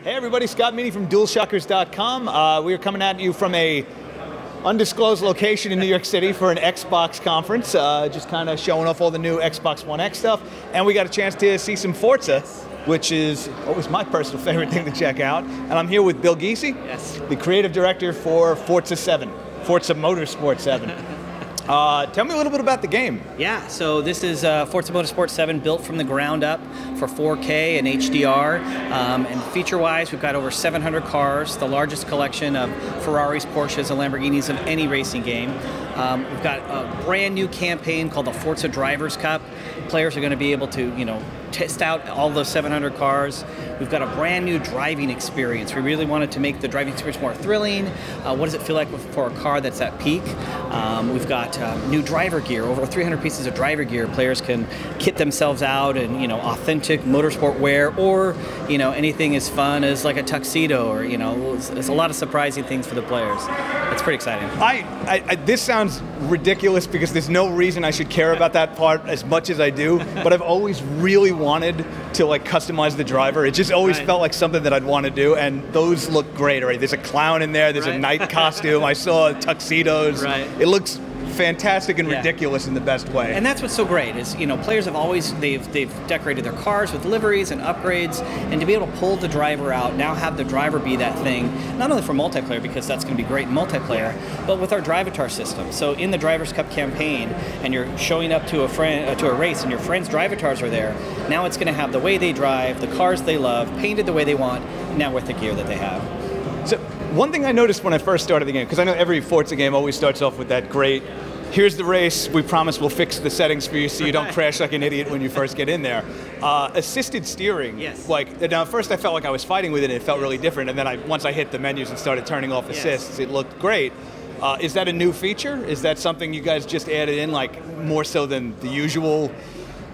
Hey everybody, Scott Meany from Dualshockers.com. We are coming at you from a undisclosed location in New York City for an Xbox conference, just kind of showing off all the new Xbox One X stuff. And we got a chance to see some Forza, which is always my personal favorite thing to check out. And I'm here with Bill Giese, the creative director for Forza Motorsport 7. Tell me a little bit about the game. Yeah, so this is Forza Motorsport 7 built from the ground up for 4K and HDR. And feature-wise, we've got over 700 cars, the largest collection of Ferraris, Porsches, and Lamborghinis of any racing game. We've got a brand new campaign called the Forza Drivers Cup. Players are going to be able to, test out all those 700 cars. We've got a brand new driving experience. We really wanted to make the driving experience more thrilling. What does it feel like for a car that's at peak? We've got new driver gear, over 300 pieces of driver gear. Players can kit themselves out in authentic motorsport wear, or anything as fun as like a tuxedo, or there's a lot of surprising things for the players. It's pretty exciting. This sounds ridiculous because there's no reason I should care about that part as much as I do, but I've always really wanted to customize the driver. It just always felt like something that I'd want to do, and those look great. Right? There's a clown in there. There's a night costume. I saw tuxedos. It looks fantastic and ridiculous in the best way. And that's what's so great is, players have always, they've decorated their cars with liveries and upgrades, and to be able to pull the driver out, now have the driver be that thing, not only for multiplayer, because that's going to be great in multiplayer, but with our Drivatar system. So in the Drivers Cup campaign, and you're showing up to a race, and your friends' Drivatars are there, now it's going to have the way they drive, the cars they love, painted the way they want, now with the gear that they have. So one thing I noticed when I first started the game, because I know every Forza game always starts off with that great, here's the race, we promise we'll fix the settings for you so you don't crash like an idiot when you first get in there. Assisted steering, now at first I felt like I was fighting with it, and it felt really different, and then once I hit the menus and started turning off assists, it looked great. Is that a new feature? Is that something you guys just added in, more so than the usual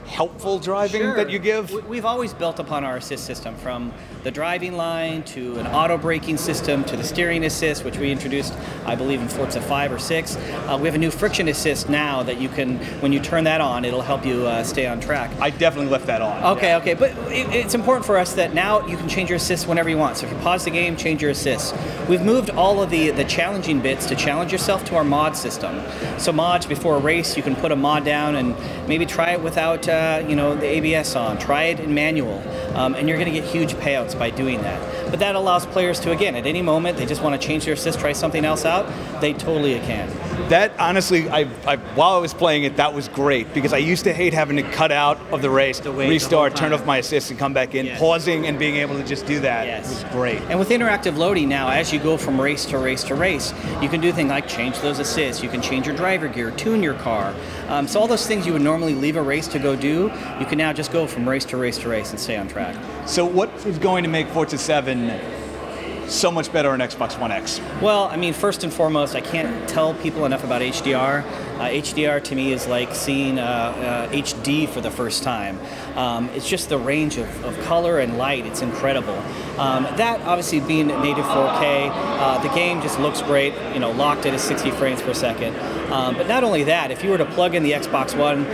helpful driving that you give? We've always built upon our assist system, from the driving line to an auto braking system to the steering assist, which we introduced, I believe, in Forza 5 or 6. We have a new friction assist now that you can, when you turn that on, it'll help you stay on track. I definitely left that on. Okay, but it's important for us that now you can change your assist whenever you want. So if you pause the game, change your assist. We've moved all of the challenging bits to challenge yourself to our mod system. So mods, before a race, you can put a mod down and maybe try it without the ABS on, try it in manual, and you're going to get huge payouts by doing that. But that allows players to, again, at any moment, they just want to change their assist, try something else out, they totally can. That, honestly, while I was playing it, that was great, because I used to hate having to cut out of the race, restart, turn off my assist, and come back in. Pausing and being able to just do that was great. And with interactive loading now, as you go from race to race to race, you can do things like change those assists, you can change your driver gear, tune your car. So all those things you would normally leave a race to go do, you can now just go from race to race to race and stay on track. So what is going to make Forza 7 so much better on Xbox One X? Well, I mean, first and foremost, I can't tell people enough about HDR. HDR to me is like seeing HD for the first time. It's just the range of color and light, it's incredible. That obviously being native 4K, the game just looks great, locked at 60 frames per second. But not only that, if you were to plug in the Xbox One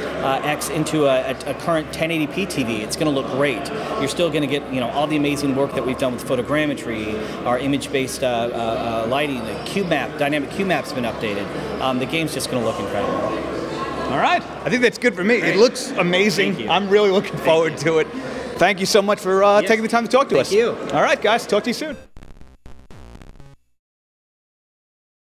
X into a current 1080p TV, it's going to look great. You're still going to get all the amazing work that we've done with photogrammetry, our image-based lighting, the cube map, dynamic cube map's been updated. The game's just going to look incredible. All right, I think that's good for me. Great. It looks amazing. I'm really looking forward to it. Thank you so much for taking the time to talk to us. Thank you. All right, guys, talk to you soon.